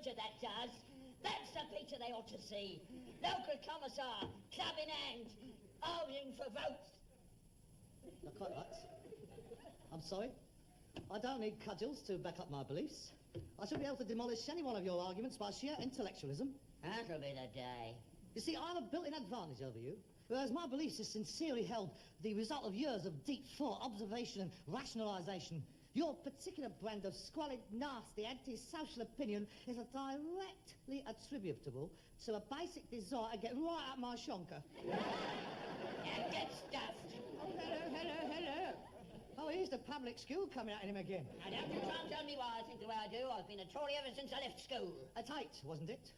picture, that does. That's the picture they ought to see. Local commissar, club in hand, arguing for votes. Not quite right. I'm sorry. I don't need cudgels to back up my beliefs. I shall be able to demolish any one of your arguments by sheer intellectualism. That'll be the day. You see, I have a built-in advantage over you, whereas my beliefs is sincerely held, the result of years of deep thought, observation and rationalisation. Your particular brand of squalid, nasty, anti-social opinion is directly attributable to a basic desire to get right up my shonker. And get stuffed. Oh, hello. Oh, here's the public school coming at him again. Now, don't you try and tell me why I think the way I do. I've been a Tory ever since I left school. At 8, wasn't it?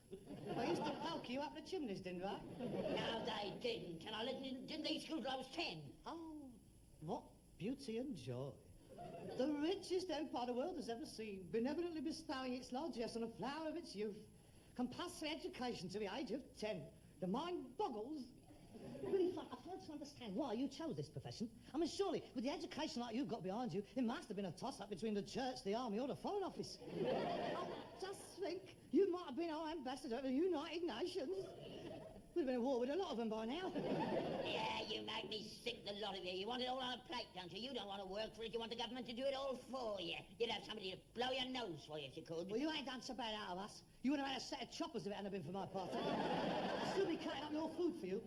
I used to poke you up the chimneys, didn't I? No, they didn't. And I didn't leave school till I was 10. Oh, what beauty and joy. The richest empire the world has ever seen, benevolently bestowing its largesse on a flower of its youth. Compulsory education to the age of 10. The mind boggles. Really, I fail to understand why you chose this profession. I mean, surely, with the education like you've got behind you, it must have been a toss-up between the church, the army, or the Foreign Office. Oh, just think, you might have been our ambassador to the United Nations. We've been at war with a lot of them by now. Yeah, you make me sick, the lot of you. You want it all on a plate, don't you? You don't want to work for it. You want the government to do it all for you. You'd have somebody to blow your nose for you if you could. Well, you ain't done so bad out of us. You would have had a set of choppers if it hadn't been for my party. I'd still be cutting up your food for you.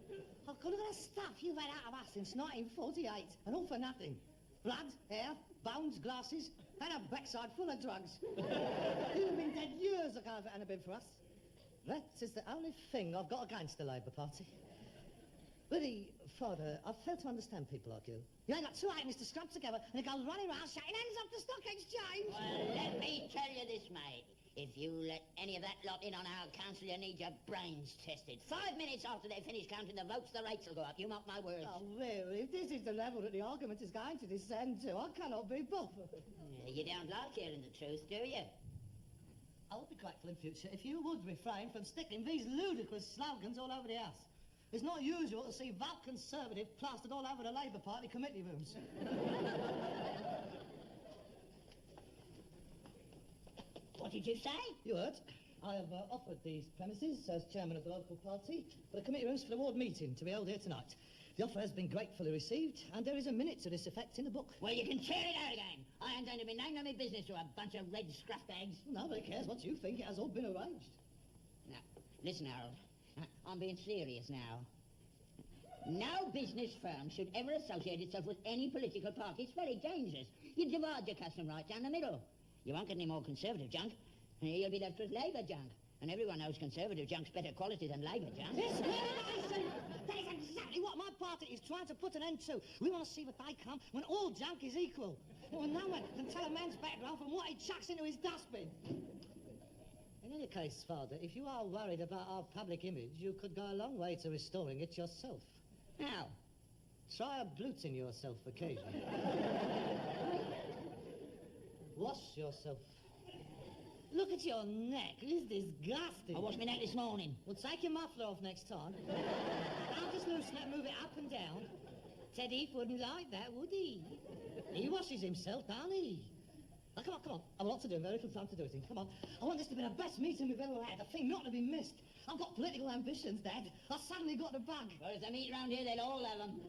Oh, God, look at the stuff you've had out of us since 1948, and all for nothing. Blood, hair, bones, glasses, and a backside full of drugs. You'd have been dead years ago if it hadn't been for us. That is the only thing I've got against the Labour Party. Really, Father, I fail to understand people like you. You ain't got two items to scrub together and it goes running around shouting hands off the stock exchange. Well, let me tell you this, mate. If you let any of that lot in on our council, you need your brains tested. 5 minutes after they finish counting the votes, the rates will go up. You mark my words. Oh, really? If this is the level that the argument is going to descend to, I cannot be bothered. You don't like hearing the truth, do you? I would be grateful in future if you would refrain from sticking these ludicrous slogans all over the house. It's not usual to see Vote Conservative plastered all over the Labour Party committee rooms. What did you say? You heard. I have offered these premises as chairman of the local party for the committee rooms for the ward meeting to be held here tonight. The offer has been gratefully received, and there is a minute to this effect in the book. Well, you can tear it out again. I ain't going to be named on my business to a bunch of red scruff bags. Nobody cares what you think. It has all been arranged. Now, listen, Harold. I'm being serious now. No business firm should ever associate itself with any political party. It's very dangerous. You divide your custom right down the middle. You won't get any more Conservative junk. You'll be left with Labour junk. And everyone knows Conservative junk's better quality than Labour junk. That is exactly what my party is trying to put an end to. We want to see the day come when all junk is equal. When no one can tell a man's background from what he chucks into his dustbin. In any case, Father, if you are worried about our public image, you could go a long way to restoring it yourself. How? Try abluting yourself occasionally. Wash yourself. Look at your neck. It's disgusting. I washed my neck this morning. Well, take your muffler off next time. I'll just loosen it and move it up and down. Teddy wouldn't like that, would he? He washes himself, don't he? Now, come on. I've a lot to do, very little time to do it. Come on. I want this to be the best meeting we've ever had, a thing not to be missed. I've got political ambitions, Dad. I suddenly got the bug. Well, if they meet round here, they'll all have them.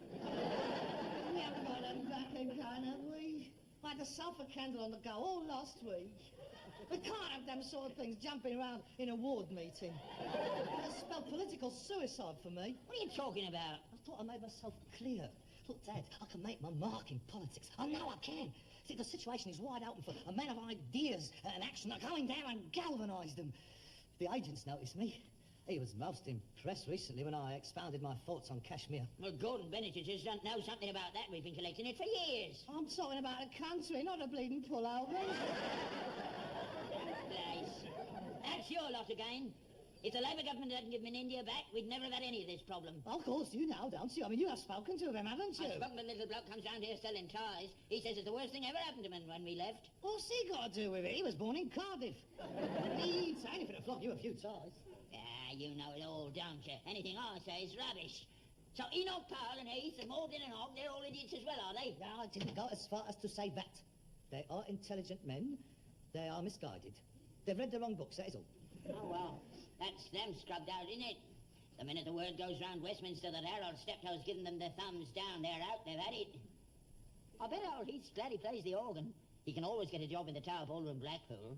We haven't got them back again, have we? I had the sulphur candle on the go all last week. We can't have them sort of things jumping around in a ward meeting. That spelled political suicide for me. What are you talking about? I thought I made myself clear. Look, Dad, I can make my mark in politics. I know I can. See, the situation is wide open for a man of ideas and action that going down and galvanise them. The agents noticed me. He was most impressed recently when I expounded my thoughts on Kashmir. Well, Gordon Bennett just don't know something about that. We've been collecting it for years. I'm talking about a country, not a bleeding pullover. Place. That's your lot again. If the Labour government hadn't given India back, we'd never have had any of this problem. Of course, you know, don't you? I mean, you have spoken to them, haven't you? I've spoken to the little bloke comes round here selling ties. He says it's the worst thing ever happened to him when we left. What's he got to do with it? He was born in Cardiff. He ain't say anything to flog you a few ties. Ah, you know it all, don't you? Anything I say is rubbish. So Enoch Powell and Heath and Morgan and Hogg, they're all idiots as well, are they? No, I didn't go as far as to say that. They are intelligent men. They are misguided. They've read the wrong books, that is all. Oh, well, that's them scrubbed out, isn't it? The minute the word goes round Westminster that Harold Steptoe's given them their thumbs down, they're out, they've had it. I bet old Heath's glad he plays the organ. He can always get a job in the Tower Ballroom, Blackpool.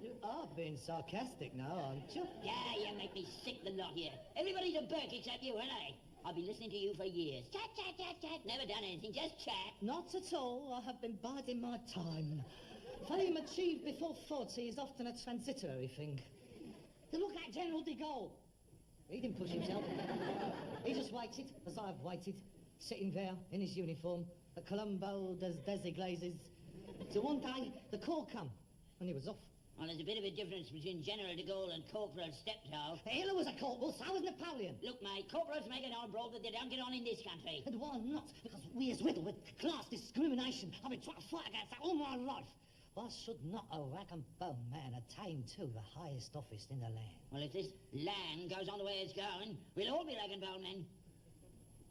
You are being sarcastic now, aren't you? Yeah, you make me sick, the lot here. Everybody's a Burke except you, ain't they? I've been listening to you for years. Chat, chat, chat, chat. Never done anything, just chat. Not at all. I have been biding my time. Fame achieved before 40 is often a transitory thing. You look at General de Gaulle. He didn't push himself. He just waited, as I've waited, sitting there in his uniform at Colombo des Glazes. So one day, the call come, and he was off. Well, there's a bit of a difference between General de Gaulle and Corporal Steptoe. Hitler was a corporal, so was Napoleon. Look, mate, corporals make it on abroad, but they don't get on in this country. And why not? Because we as riddled with class discrimination. I've been trying to fight against that all my life. Why should not a rag and bone man attain to the highest office in the land? Well, if this land goes on the way it's going, we'll all be rag and bone men.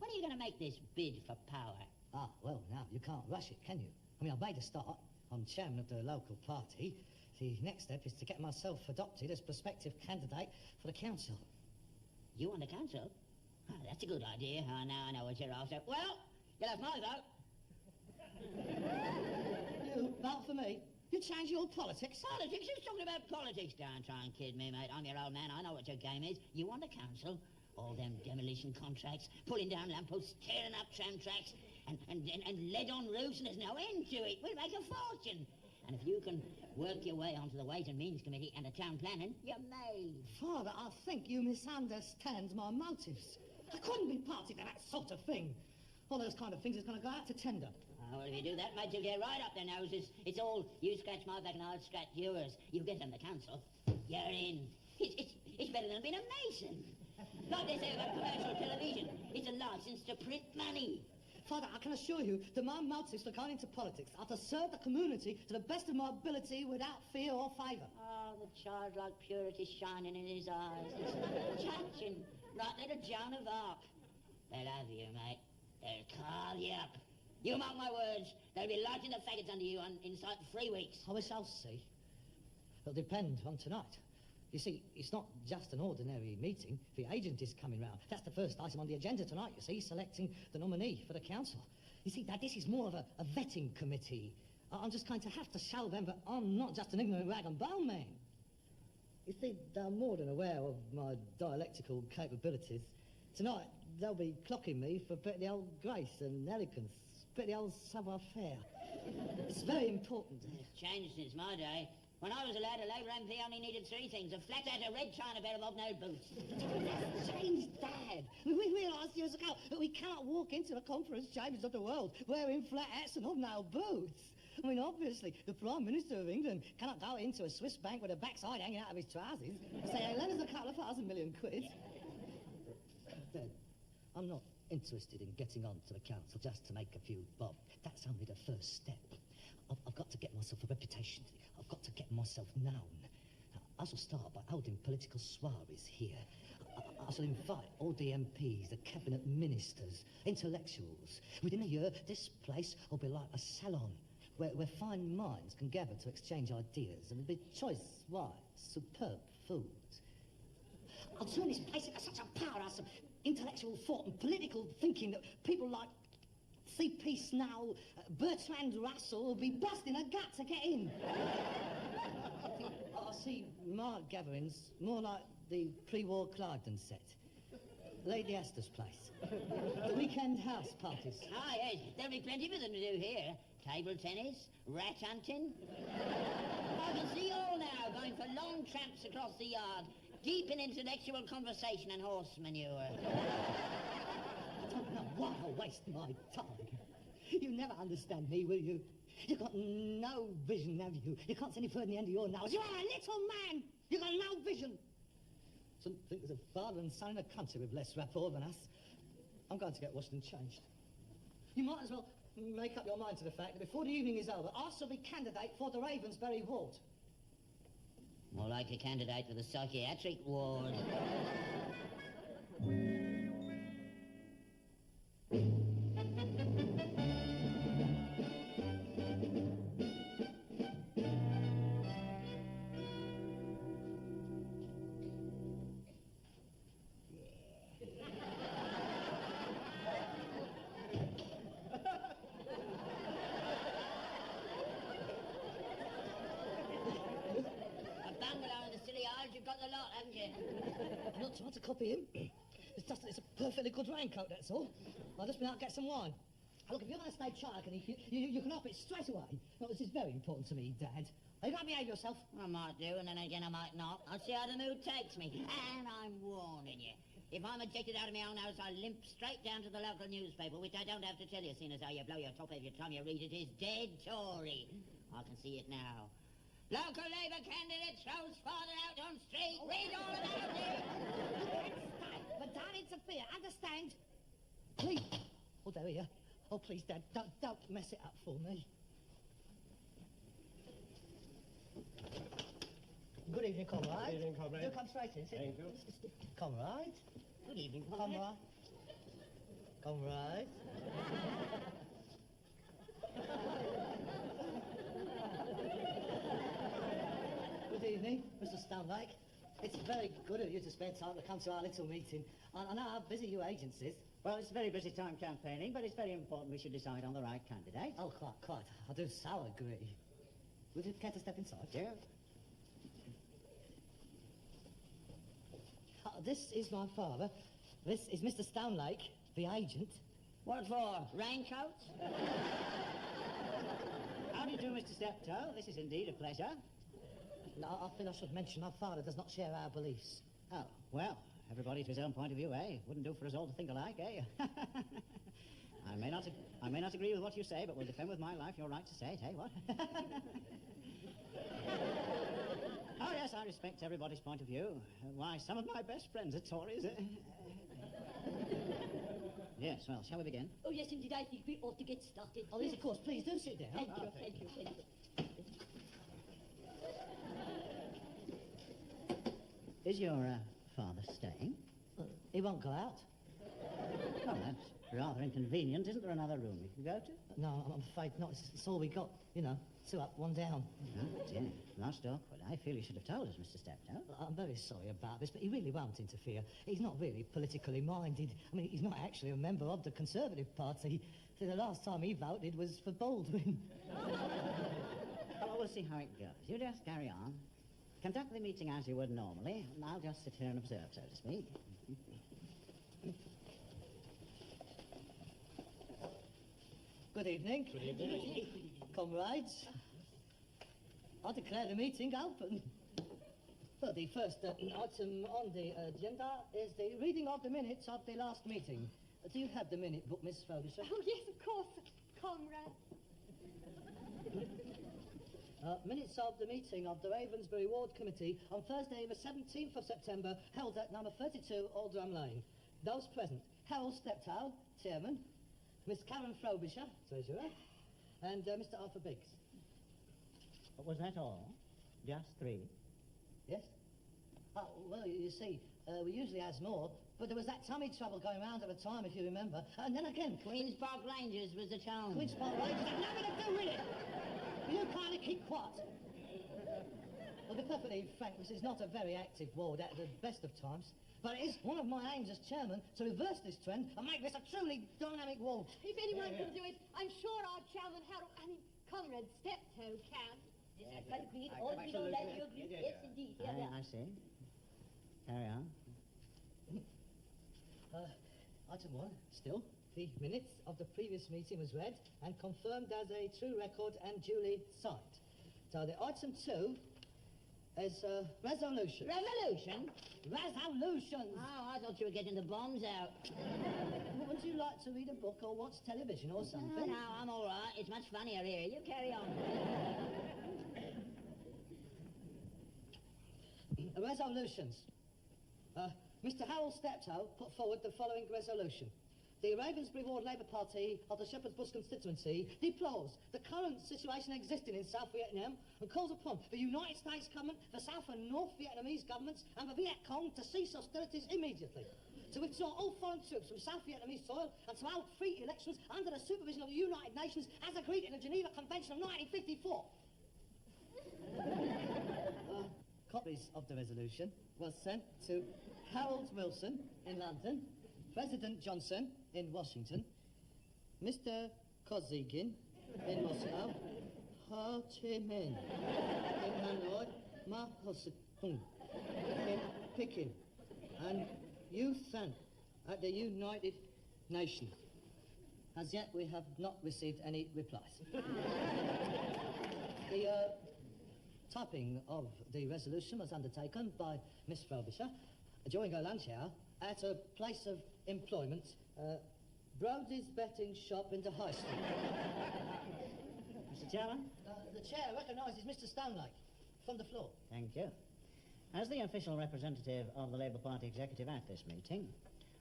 When are you going to make this bid for power? Ah, well, now, you can't rush it, can you? I mean, I've made a start. I'm chairman of the local party. The next step is to get myself adopted as prospective candidate for the council. You on the council? Oh, that's a good idea. Oh, now I know what you're after. Well, you'll have my vote. You vote for me? You change your politics? Politics? Who's talking about politics? Don't try and kid me, mate. I'm your old man. I know what your game is. You on the council? All them demolition contracts, pulling down lampposts, tearing up tram tracks, and lead on roofs, and there's no end to it. We'll make a fortune. And if you can work your way onto the Ways and Means Committee and the town planning, you're made. Father, I think you misunderstand my motives. I couldn't be party to that sort of thing. All those kind of things is going to go out to tender. Oh, well, if you do that, mate, you'll get right up their noses. It's all you scratch my back and I'll scratch yours. You get on the council, you're in. It's better than being a mason. Like they say about commercial television, it's a license to print money. Father, I can assure you that my motives for going into politics are to serve the community to the best of my ability without fear or favour. Oh, the childlike purity shining in his eyes. It's touching. Right, little Joan of Arc. They'll have you, mate. They'll carve you up. You mark my words. They'll be lighting the faggots under you inside 3 weeks. Oh, we shall see. It'll depend on tonight. You see, it's not just an ordinary meeting. The agent is coming round. That's the first item on the agenda tonight, you see, selecting the nominee for the council. You see, Dad, this is more of a vetting committee. I'm just going to have to show them that I'm not just an ignorant rag and bone man. You see, they're more than aware of my dialectical capabilities. Tonight, they'll be clocking me for a bit of the old grace and elegance, a bit of the old savoir-faire. It's very important. It's changed since my day. When I was a lad, a Labour MP only needed 3 things: a flat hat, a red tie, and a pair of hobnailed boots. That's changed, Dad. We realised years ago that we can't walk into the conference chambers of the world wearing flat hats and hobnailed boots. I mean, obviously, the Prime Minister of England cannot go into a Swiss bank with a backside hanging out of his trousers and say, hey, lend us a couple of $1,000,000 quid. Dad, I'm not interested in getting on to the council just to make a few bob. That's only the first step. I've got to get myself a reputation. I've got to get myself known. I shall start by holding political soirees here. I shall invite all the MPs, the cabinet ministers, intellectuals. Within a year, this place will be like a salon where fine minds can gather to exchange ideas and with choice wines, superb food. I'll turn this place into such a powerhouse of intellectual thought and political thinking that people like C.P. Snow, Bertrand Russell will be busting a gut to get in. I see my gatherings more like the pre-war Cliveden set. Lady Astor's place. The weekend house parties. Ah, yes, there'll be plenty for them to do here. Table tennis, rat hunting. I can see all now going for long tramps across the yard, deep in intellectual conversation and horse manure. I don't know why I waste my time. You never understand me, will you? You've got no vision, have you? You can't see any further than the end of your nose. You are a little man! You've got no vision! Shouldn't think there's a father and son in a country with less rapport than us. I'm going to get washed and changed. You might as well make up your mind to the fact that before the evening is over, I shall be candidate for the Ravensbury ward. More like a candidate for the psychiatric ward. I'm not trying to copy him. It's a perfectly good raincoat, that's all. I've just been out to get some wine. Look, if you're going to stay charity, you can up it straight away. No, this is very important to me, Dad. Are you going to behave yourself? I might do, and then again I might not. I'll see how the mood takes me. And I'm warning you. If I'm ejected out of my own house, I'll limp straight down to the local newspaper, which I don't have to tell you, seeing as how you blow your top every time you read it, is dead Tory. I can see it now. Local Labour candidate throws father out on street. Read all about it. But don't interfere, understand? Please. Oh, there we are. Oh, please, Dad, don't mess it up for me. Good evening, comrade. Good evening, comrade. Do come straight in. Sit. Thank you. Comrade. Good evening, comrade. Comrade. Good evening, Mr. Stanlake. It's very good of you to spare time to come to our little meeting. I know how busy you agents is. Well, it's a very busy time campaigning, but it's very important we should decide on the right candidate. Oh, quite. I do so agree. Would you care to step inside? Yeah. This is my father. This is Mr. Stanlake, the agent. What for? Raincoats? How do you do, Mr. Steptoe? This is indeed a pleasure. No, I think I should mention my father does not share our beliefs. Oh, well, everybody to his own point of view, eh? Wouldn't do for us all to think alike, eh? I may not agree with what you say, but will defend with my life your right to say it, eh? What? Oh, yes, I respect everybody's point of view. Why, some of my best friends are Tories, eh? Yes, well, shall we begin? Oh, yes, indeed, I think we ought to get started. Oh, yes, of course. Please do sit down. Thank you, thank you, thank you. Is your father staying? He won't go out. Oh, that's rather inconvenient. Isn't there another room you can go to? No, I'm afraid not. It's all we got. You know, 2 up, 1 down. Oh, dear. Most awkward. I feel you should have told us, Mr. Steptoe. I'm very sorry about this, but he really won't interfere. He's not really politically minded. I mean, he's not actually a member of the Conservative Party. So the last time he voted was for Baldwin. Well, we'll see how it goes. You just carry on. Conduct the meeting as you would normally, and I'll just sit here and observe, so to speak. Good evening. Good evening. Comrades. I declare the meeting open. Well, the first item on the agenda is the reading of the minutes of the last meeting. Do you have the minute book, Miss Frobisher? Oh, yes, of course, comrade. Minutes of the meeting of the Ravensbury Ward Committee on Thursday, the 17th of September, held at number 32 Aldram Lane. Those present, Harold Steptoe, Chairman, Miss Karen Frobisher, Treasurer, and Mr. Arthur Biggs. But was that all? Just 3? Yes? Oh, well, you see, we usually has more, but there was that tummy trouble going round at the time, if you remember. And then again, Queen's Park Rangers was the tone. Queen's Park Rangers had nothing to do with it. You kindly keep quiet. Well, to be perfectly frank, this is not a very active ward at the best of times, but it is one of my aims as chairman to reverse this trend and make this a truly dynamic ward. If anyone can do it, I'm sure our chairman, Comrade Steptoe can. Yes, I quite agree. All we know that you agree. Yes, indeed. Yeah. I see. Carry on. Item 1, still. The minutes of the previous meeting was read and confirmed as a true record and duly signed. So the item 2 is resolution. Revolution? Resolutions! Oh, I thought you were getting the bombs out. Would you like to read a book or watch television or something? No, I'm all right. It's much funnier here. You carry on. Resolutions. Mr. Harold Steptoe put forward the following resolution. The Ravensbury Ward Labour Party of the Shepherd's Bush constituency deplores the current situation existing in South Vietnam and calls upon the United States government, the South and North Vietnamese governments and the Viet Cong to cease hostilities immediately, to withdraw all foreign troops from South Vietnamese soil and to hold free elections under the supervision of the United Nations as agreed in the Geneva Convention of 1954. Copies of the resolution was sent to Harold Wilson in London, President Johnson in Washington, Mr. Kosygin in Moscow, Ho Chi Minh in Hanoi, Ma Ho Se Tung in Peking, and youth at the United Nations. As yet, we have not received any replies. The typing of the resolution was undertaken by Miss Frobisher during her lunch hour at a place of employment, Brody's Betting Shop in the High Street. Mr. Chairman? The chair recognises Mr. Stonelake from the floor. Thank you. As the official representative of the Labour Party executive at this meeting,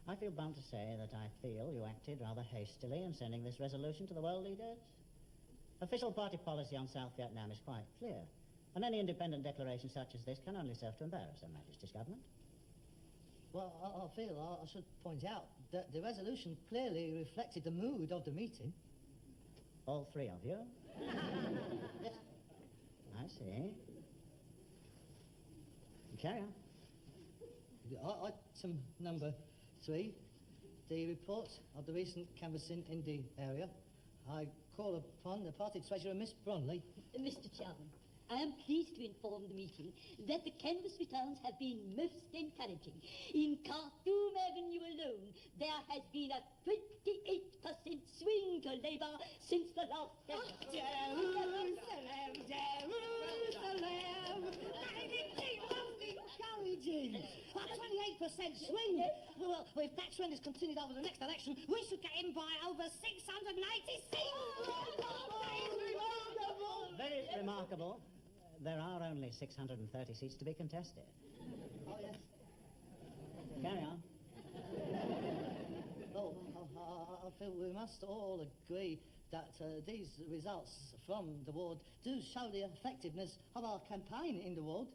I feel bound to say that I feel you acted rather hastily in sending this resolution to the world leaders. Official party policy on South Vietnam is quite clear, and any independent declaration such as this can only serve to embarrass Her Majesty's government. Well, I feel I should point out that the resolution clearly reflected the mood of the meeting. All three of you? Yes. I see. Carry on. Item number 3, the report of the recent canvassing in the area. I call upon the party treasurer, Miss Bromley. Mr. Chairman, I am pleased to inform the meeting that the canvass returns have been most encouraging. In Khartoum Avenue alone, there has been a 28% swing to Labour since the last election. Jerusalem, Jerusalem, anything most encouraging. A 28% swing. Well, if that trend is continued over the next election, we should get in by over 680 seats. Very remarkable. There are only 630 seats to be contested. Oh, yes. Carry on. Oh, I feel we must all agree that these results from the ward do show the effectiveness of our campaign in the ward.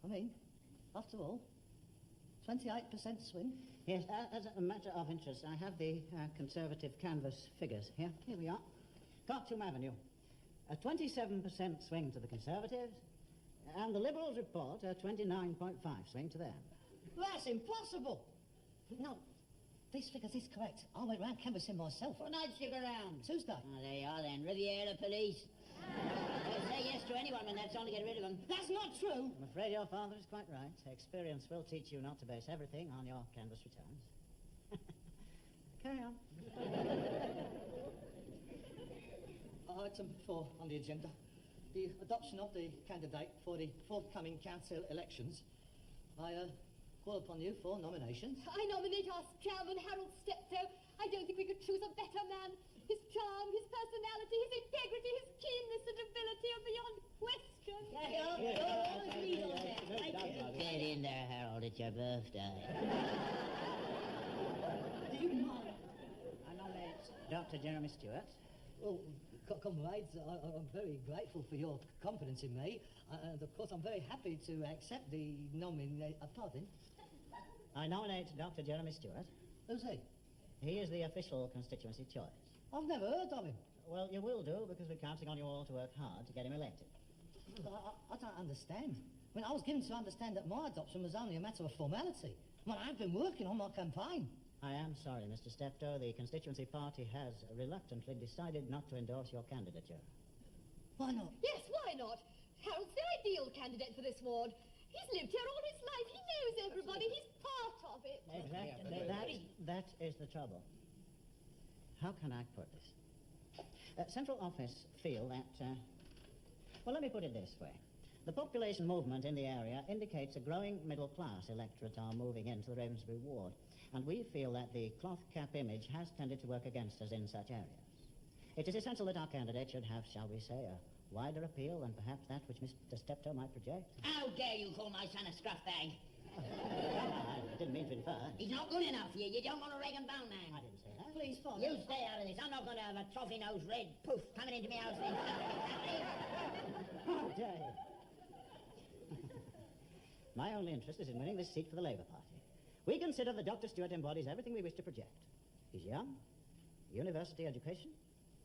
I mean, after all, 28% swing. Yes, as a matter of interest, I have the Conservative canvass figures here. Here we are. Khartoum Avenue. A 27% swing to the Conservatives, and the Liberals report a 29.5 swing to them. That's impossible. No, these figures is correct. I went round canvassing myself. What night stick around? Tuesday. Oh, there you are then. Riviera Police. They'll say yes to anyone when that's on to get rid of them. That's not true. I'm afraid your father is quite right. Experience will teach you not to base everything on your canvass returns. Carry on. Item 4 on the agenda. The adoption of the candidate for the forthcoming council elections. I call upon you for nominations. I nominate our chairman, Harold Steptoe. I don't think we could choose a better man. His charm, his personality, his integrity, his keenness and ability are beyond question. Get in there, Harold. It's your birthday. Do you mind? I nominate Dr. Jeremy Stewart. Well, comrades, I'm very grateful for your confidence in me, and of course I'm very happy to accept the pardon? I nominate Dr. Jeremy Stewart. Who's he? He is the official constituency choice. I've never heard of him. Well, you will do, because we're counting on you all to work hard to get him elected. I don't understand. I mean, I was given to understand that my adoption was only a matter of formality. Well, I've been working on my campaign. I am sorry, Mr. Steptoe. The constituency party has reluctantly decided not to endorse your candidature. Why not? Yes, why not? Harold's the ideal candidate for this ward. He's lived here all his life. He knows everybody. He's part of it. Exactly. That is the trouble. How can I put this? Central Office feel that... well, let me put it this way. The population movement in the area indicates a growing middle-class electorate are moving into the Ravensbury ward, and we feel that the cloth cap image has tended to work against us in such areas. It is essential that our candidate should have, shall we say, a wider appeal than perhaps that which Mr. Steptoe might project. How dare you call my son a scruff bag? I didn't mean to infer. He's not good enough for you. You don't want a rag and bone man. I didn't say that. Please, Father. You stay out of this. I'm not going to have a toffee-nosed red poof coming into my house. How dare you? My only interest is in winning this seat for the Labour Party. We consider that Dr. Stewart embodies everything we wish to project. He's young, university education,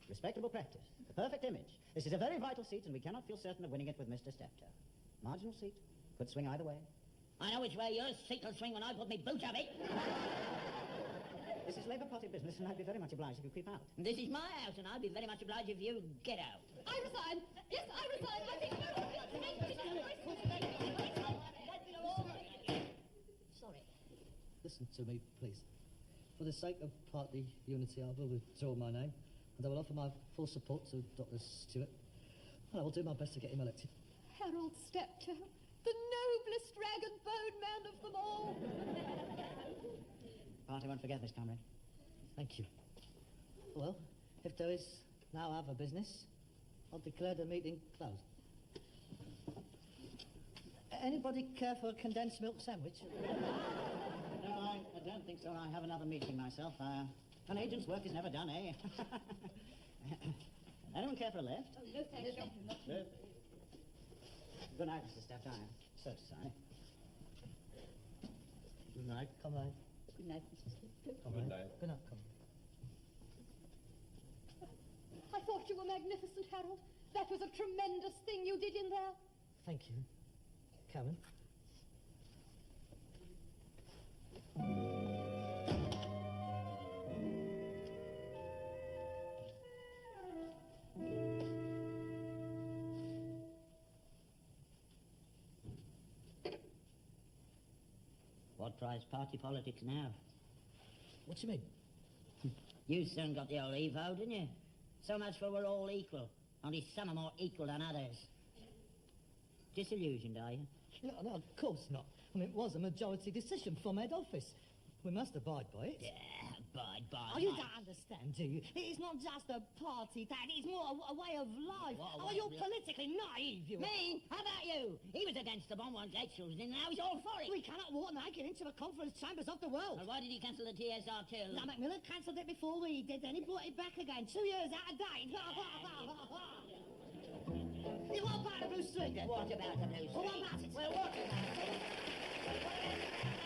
respectable practice, the perfect image. This is a very vital seat, and we cannot feel certain of winning it with Mr. Steptoe. Marginal seat, could swing either way. I know which way yours seat will swing when I put me boot of it. This is Labour Party business, and I'd be very much obliged if you creep out. This is my house, and I'd be very much obliged if you get out. I resign. Yes, I resign. I think... Sorry. listen to me, please. For the sake of party unity, I will withdraw my name, and I will offer my full support to Dr. Stewart, and I will do my best to get him elected. Harold Steptoe, the noblest rag and bone man of them all. Party won't forget this, comrade. Thank you. Well, if there is no other business, I'll declare the meeting closed. Anybody care for a condensed milk sandwich? No, I don't think so. I have another meeting myself. An agent's work is never done, eh? Anyone care for a lift? Oh, no, thank you. No. Good night, Mr. Steptoe. I'm so sorry. Good night, comrade. Good night, Mr. Steptoe. Good night. Good night, comrade. I thought you were magnificent, Harold. That was a tremendous thing you did in there. Thank you, Karen. What price party politics now? What do you mean? You soon got the old Evo, didn't you? So much for we're all equal. Only some are more equal than others. Disillusioned, are you? No, of course not. I mean, it was a majority decision from head office. We must abide by it. Yeah, abide by Oh, you it. don't understand, do you? It's not just a party, Dad. It's more a way of life. What a Oh, way you're of life? politically naive, you are. Me? How about you? He was against the bomb once Gates was in, now he's all for it. We cannot walk naked into the conference chambers of the world. Well, why did he cancel the TSR till? Now, Macmillan cancelled it before we did, then he brought it back again 2 years out of date. What about the blue streak, then? What about the blue Well, what streak? about it? Well, what about it?